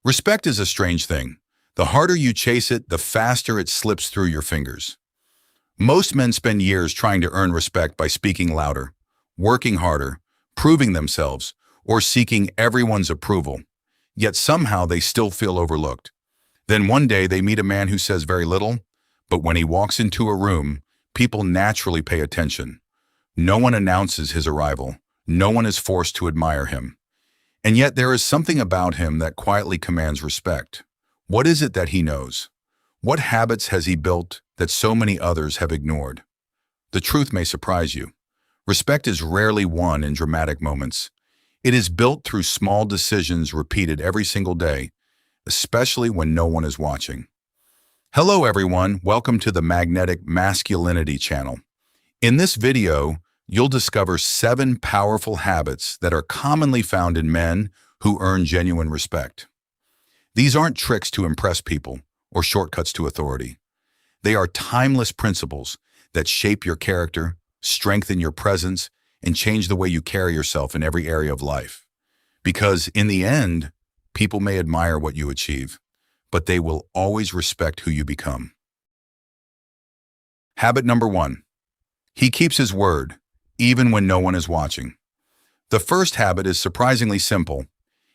Respect is a strange thing. The harder you chase it, the faster it slips through your fingers. Most men spend years trying to earn respect by speaking louder, working harder, proving themselves, or seeking everyone's approval. Yet somehow they still feel overlooked. Then one day they meet a man who says very little, but when he walks into a room, people naturally pay attention. No one announces his arrival. No one is forced to admire him. And yet there is something about him that quietly commands respect. What is it that he knows? What habits has he built that so many others have ignored? The truth may surprise you. Respect is rarely won in dramatic moments. It is built through small decisions repeated every single day, especially when no one is watching. Hello everyone, welcome to the Magnetic Masculinity channel. In this video, you'll discover 7 powerful habits that are commonly found in men who earn genuine respect. These aren't tricks to impress people or shortcuts to authority. They are timeless principles that shape your character, strengthen your presence, and change the way you carry yourself in every area of life. Because in the end, people may admire what you achieve, but they will always respect who you become. Habit number 1. He keeps his word, even when no one is watching. The first habit is surprisingly simple.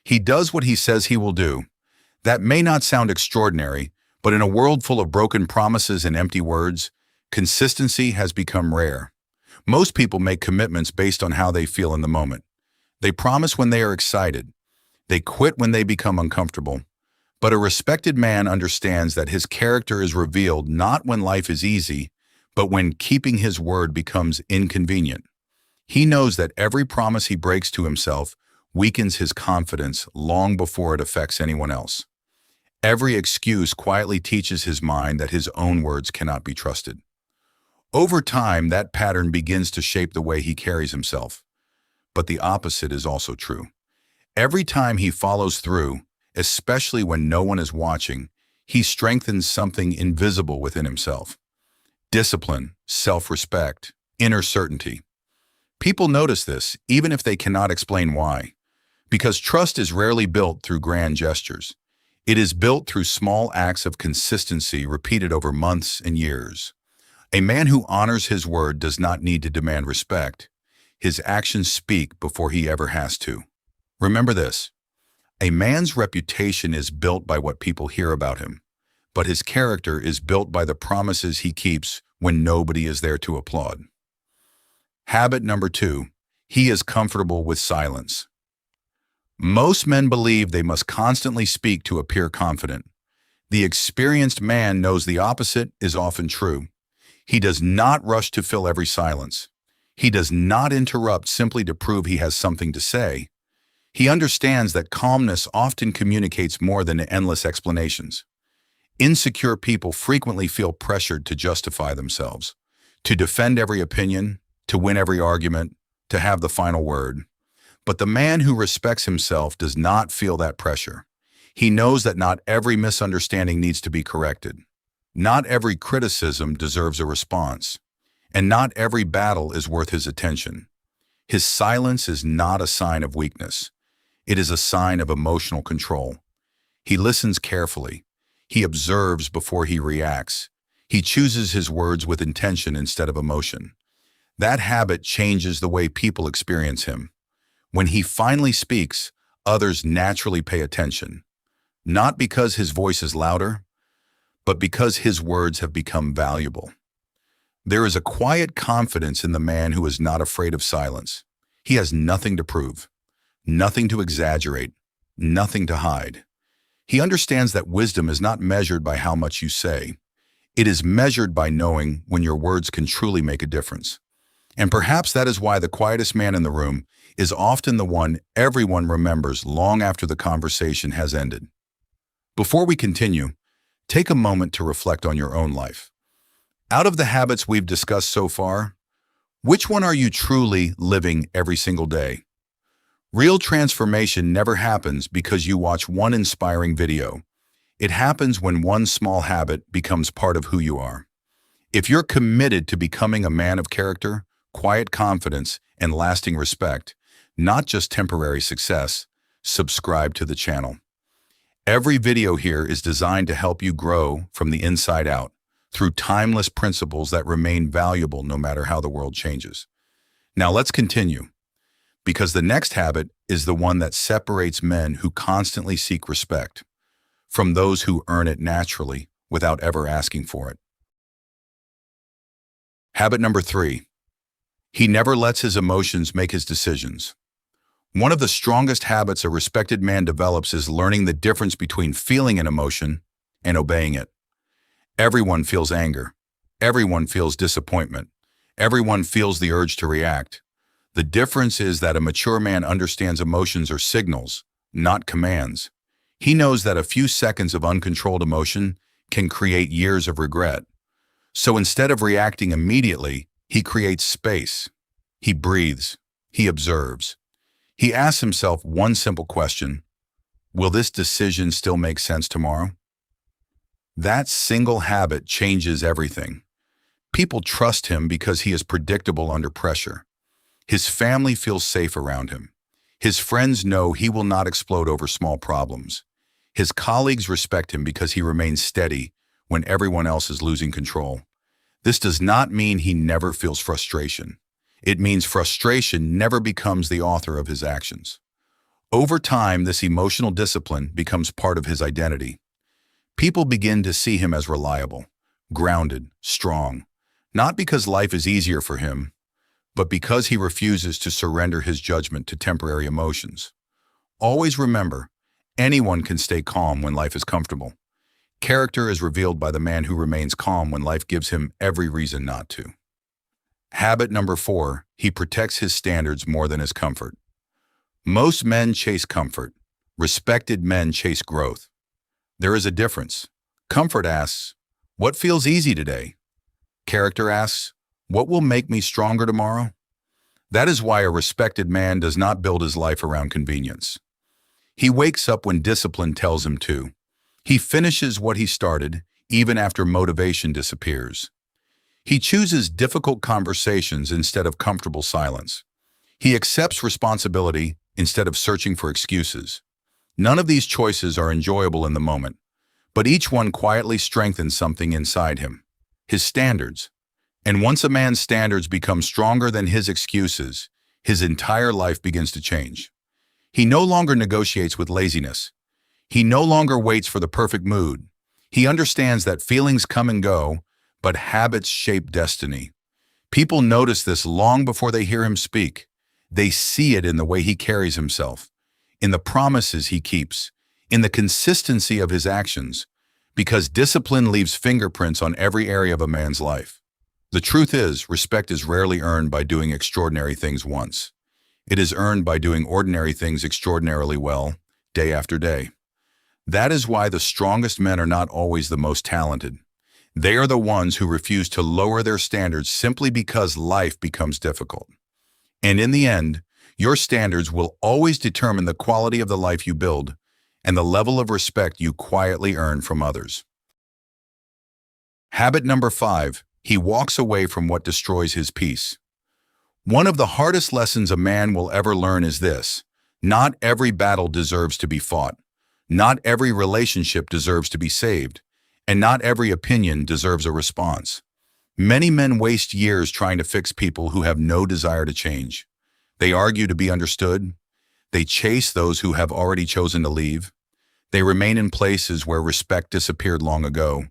He does what he says he will do. That may not sound extraordinary, but in a world full of broken promises and empty words, consistency has become rare. Most people make commitments based on how they feel in the moment. They promise when they are excited. They quit when they become uncomfortable. But a respected man understands that his character is revealed not when life is easy, but when keeping his word becomes inconvenient. He knows that every promise he breaks to himself weakens his confidence long before it affects anyone else. Every excuse quietly teaches his mind that his own words cannot be trusted. Over time, that pattern begins to shape the way he carries himself. But the opposite is also true. Every time he follows through, especially when no one is watching, he strengthens something invisible within himself. Discipline, self-respect, inner certainty. People notice this, even if they cannot explain why. Because trust is rarely built through grand gestures. It is built through small acts of consistency repeated over months and years. A man who honors his word does not need to demand respect. His actions speak before he ever has to. Remember this. A man's reputation is built by what people hear about him, but his character is built by the promises he keeps when nobody is there to applaud. Habit number 2, he is comfortable with silence. Most men believe they must constantly speak to appear confident. The experienced man knows the opposite is often true. He does not rush to fill every silence. He does not interrupt simply to prove he has something to say. He understands that calmness often communicates more than endless explanations. Insecure people frequently feel pressured to justify themselves, to defend every opinion, to win every argument, to have the final word. But the man who respects himself does not feel that pressure. He knows that not every misunderstanding needs to be corrected. Not every criticism deserves a response. And not every battle is worth his attention. His silence is not a sign of weakness. It is a sign of emotional control. He listens carefully. He observes before he reacts. He chooses his words with intention instead of emotion. That habit changes the way people experience him. When he finally speaks, others naturally pay attention. Not because his voice is louder, but because his words have become valuable. There is a quiet confidence in the man who is not afraid of silence. He has nothing to prove, nothing to exaggerate, nothing to hide. He understands that wisdom is not measured by how much you say. It is measured by knowing when your words can truly make a difference. And perhaps that is why the quietest man in the room is often the one everyone remembers long after the conversation has ended. Before we continue, take a moment to reflect on your own life. Out of the habits we've discussed so far, which one are you truly living every single day? Real transformation never happens because you watch one inspiring video. It happens when one small habit becomes part of who you are. If you're committed to becoming a man of character, quiet confidence, and lasting respect, not just temporary success, subscribe to the channel. Every video here is designed to help you grow from the inside out through timeless principles that remain valuable no matter how the world changes. Now let's continue, because the next habit is the one that separates men who constantly seek respect from those who earn it naturally without ever asking for it. Habit number 3. He never lets his emotions make his decisions. One of the strongest habits a respected man develops is learning the difference between feeling an emotion and obeying it. Everyone feels anger. Everyone feels disappointment. Everyone feels the urge to react. The difference is that a mature man understands emotions are signals, not commands. He knows that a few seconds of uncontrolled emotion can create years of regret. So instead of reacting immediately, he creates space. He breathes. He observes. He asks himself one simple question: will this decision still make sense tomorrow? That single habit changes everything. People trust him because he is predictable under pressure. His family feels safe around him. His friends know he will not explode over small problems. His colleagues respect him because he remains steady when everyone else is losing control. This does not mean he never feels frustration. It means frustration never becomes the author of his actions. Over time, this emotional discipline becomes part of his identity. People begin to see him as reliable, grounded, strong, not because life is easier for him, but because he refuses to surrender his judgment to temporary emotions. Always remember, anyone can stay calm when life is comfortable. Character is revealed by the man who remains calm when life gives him every reason not to. Habit number 4, he protects his standards more than his comfort. Most men chase comfort. Respected men chase growth. There is a difference. Comfort asks, what feels easy today? Character asks, what will make me stronger tomorrow? That is why a respected man does not build his life around convenience. He wakes up when discipline tells him to. He finishes what he started, even after motivation disappears. He chooses difficult conversations instead of comfortable silence. He accepts responsibility instead of searching for excuses. None of these choices are enjoyable in the moment, but each one quietly strengthens something inside him: his standards. And once a man's standards become stronger than his excuses, his entire life begins to change. He no longer negotiates with laziness. He no longer waits for the perfect mood. He understands that feelings come and go, but habits shape destiny. People notice this long before they hear him speak. They see it in the way he carries himself, in the promises he keeps, in the consistency of his actions, because discipline leaves fingerprints on every area of a man's life. The truth is, respect is rarely earned by doing extraordinary things once. It is earned by doing ordinary things extraordinarily well, day after day. That is why the strongest men are not always the most talented. They are the ones who refuse to lower their standards simply because life becomes difficult. And in the end, your standards will always determine the quality of the life you build and the level of respect you quietly earn from others. Habit number 5, he walks away from what destroys his peace. One of the hardest lessons a man will ever learn is this: not every battle deserves to be fought. Not every relationship deserves to be saved. And not every opinion deserves a response. Many men waste years trying to fix people who have no desire to change. They argue to be understood. They chase those who have already chosen to leave. They remain in places where respect disappeared long ago,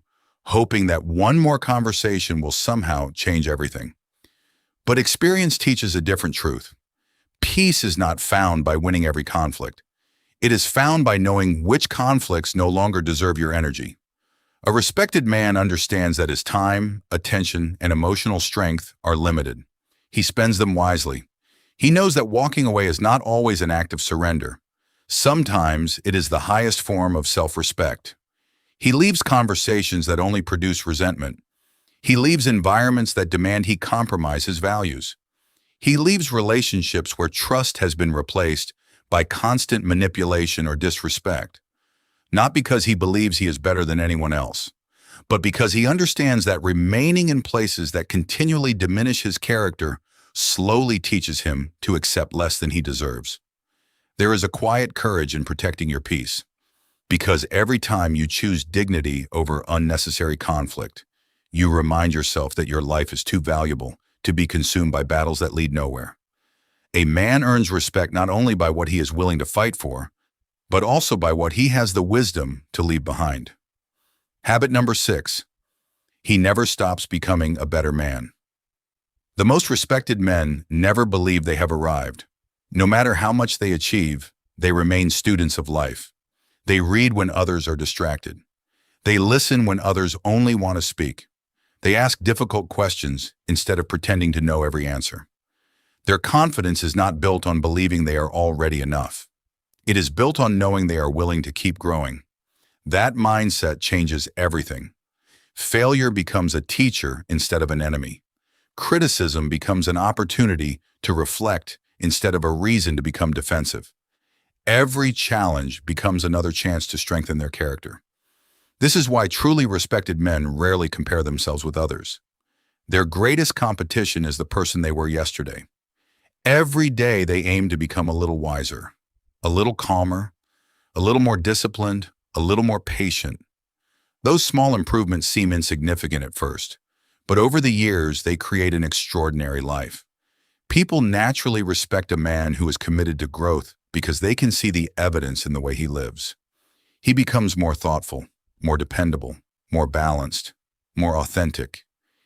hoping that one more conversation will somehow change everything. But experience teaches a different truth. Peace is not found by winning every conflict. It is found by knowing which conflicts no longer deserve your energy. A respected man understands that his time, attention, and emotional strength are limited. He spends them wisely. He knows that walking away is not always an act of surrender. Sometimes it is the highest form of self-respect. He leaves conversations that only produce resentment. He leaves environments that demand he compromise his values. He leaves relationships where trust has been replaced by constant manipulation or disrespect. Not because he believes he is better than anyone else, but because he understands that remaining in places that continually diminish his character slowly teaches him to accept less than he deserves. There is a quiet courage in protecting your peace. Because every time you choose dignity over unnecessary conflict, you remind yourself that your life is too valuable to be consumed by battles that lead nowhere. A man earns respect not only by what he is willing to fight for, but also by what he has the wisdom to leave behind. Habit number 6. He never stops becoming a better man. The most respected men never believe they have arrived. No matter how much they achieve, they remain students of life. They read when others are distracted. They listen when others only want to speak. They ask difficult questions instead of pretending to know every answer. Their confidence is not built on believing they are already enough. It is built on knowing they are willing to keep growing. That mindset changes everything. Failure becomes a teacher instead of an enemy. Criticism becomes an opportunity to reflect instead of a reason to become defensive. Every challenge becomes another chance to strengthen their character. This is why truly respected men rarely compare themselves with others. Their greatest competition is the person they were yesterday. Every day they aim to become a little wiser, a little calmer, a little more disciplined, a little more patient. Those small improvements seem insignificant at first, but over the years they create an extraordinary life. People naturally respect a man who is committed to growth because they can see the evidence in the way he lives. He becomes more thoughtful, more dependable, more balanced, more authentic.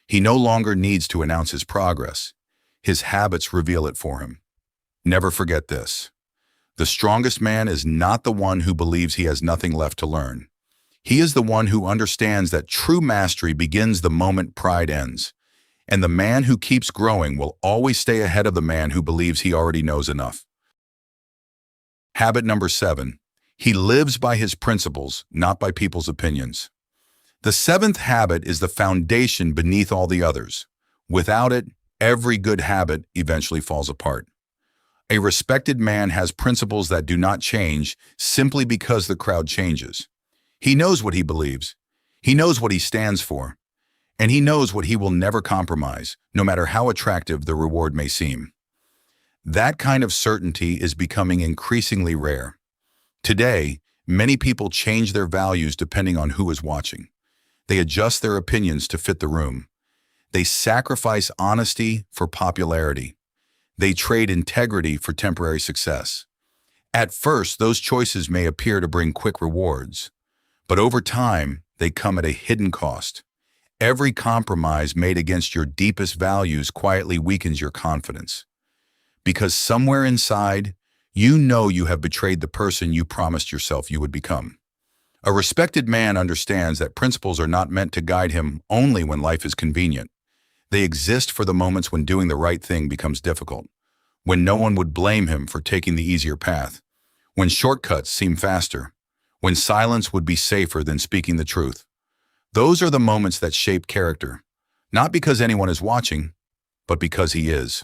He no longer needs to announce his progress. His habits reveal it for him. Never forget this. The strongest man is not the one who believes he has nothing left to learn. He is the one who understands that true mastery begins the moment pride ends. And the man who keeps growing will always stay ahead of the man who believes he already knows enough. Habit number 7. He lives by his principles, not by people's opinions. The 7th habit is the foundation beneath all the others. Without it, every good habit eventually falls apart. A respected man has principles that do not change simply because the crowd changes. He knows what he believes. He knows what he stands for. And he knows what he will never compromise, no matter how attractive the reward may seem. That kind of certainty is becoming increasingly rare. Today, many people change their values depending on who is watching. They adjust their opinions to fit the room. They sacrifice honesty for popularity. They trade integrity for temporary success. At first, those choices may appear to bring quick rewards, but over time, they come at a hidden cost. Every compromise made against your deepest values quietly weakens your confidence. Because somewhere inside, you know you have betrayed the person you promised yourself you would become. A respected man understands that principles are not meant to guide him only when life is convenient. They exist for the moments when doing the right thing becomes difficult, when no one would blame him for taking the easier path, when shortcuts seem faster, when silence would be safer than speaking the truth. Those are the moments that shape character, not because anyone is watching, but because he is.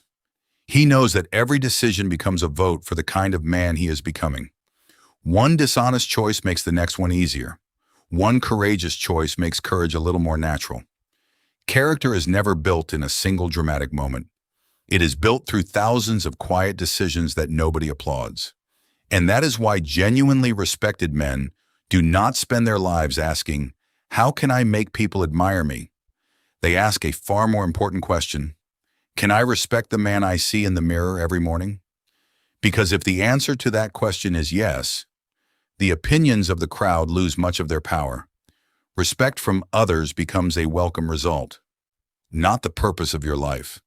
He knows that every decision becomes a vote for the kind of man he is becoming. One dishonest choice makes the next one easier. One courageous choice makes courage a little more natural. Character is never built in a single dramatic moment. It is built through thousands of quiet decisions that nobody applauds. And that is why genuinely respected men do not spend their lives asking, "How can I make people admire me?" They ask a far more important question. Can I respect the man I see in the mirror every morning? Because if the answer to that question is yes, the opinions of the crowd lose much of their power. Respect from others becomes a welcome result, not the purpose of your life.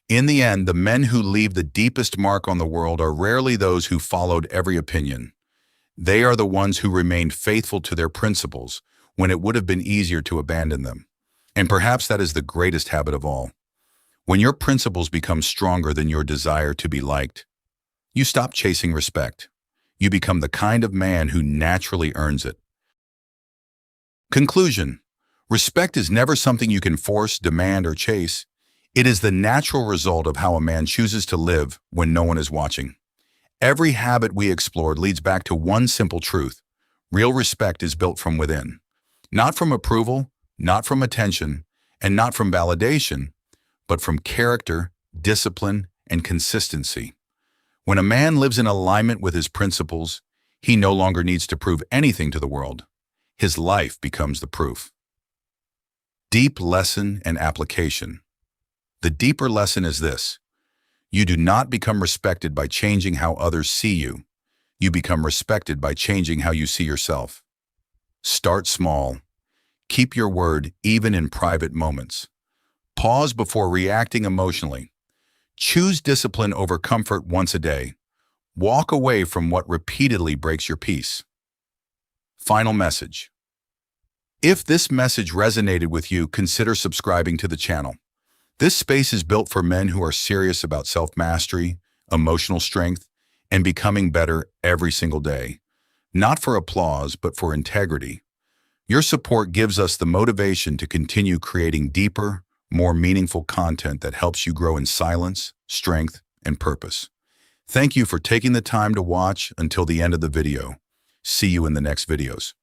In the end, the men who leave the deepest mark on the world are rarely those who followed every opinion. They are the ones who remained faithful to their principles when it would have been easier to abandon them. And perhaps that is the greatest habit of all. When your principles become stronger than your desire to be liked, you stop chasing respect. You become the kind of man who naturally earns it. Conclusion: respect is never something you can force, demand, or chase. It is the natural result of how a man chooses to live when no one is watching. Every habit we explored leads back to one simple truth. Real respect is built from within. Not from approval, not from attention, and not from validation, but from character, discipline, and consistency. When a man lives in alignment with his principles, He no longer needs to prove anything to the world. His life becomes the proof. Deep lesson and application. The deeper lesson is this: you do not become respected by changing how others see you. You become respected by changing how you see yourself. Start small. Keep your word even in private moments. Pause before reacting emotionally. Choose discipline over comfort once a day. Walk away from what repeatedly breaks your peace. Final message. If this message resonated with you, consider subscribing to the channel. This space is built for men who are serious about self-mastery, emotional strength, and becoming better every single day. Not for applause, but for integrity. Your support gives us the motivation to continue creating deeper, more meaningful content that helps you grow in silence, strength, and purpose. Thank you for taking the time to watch until the end of the video. See you in the next videos.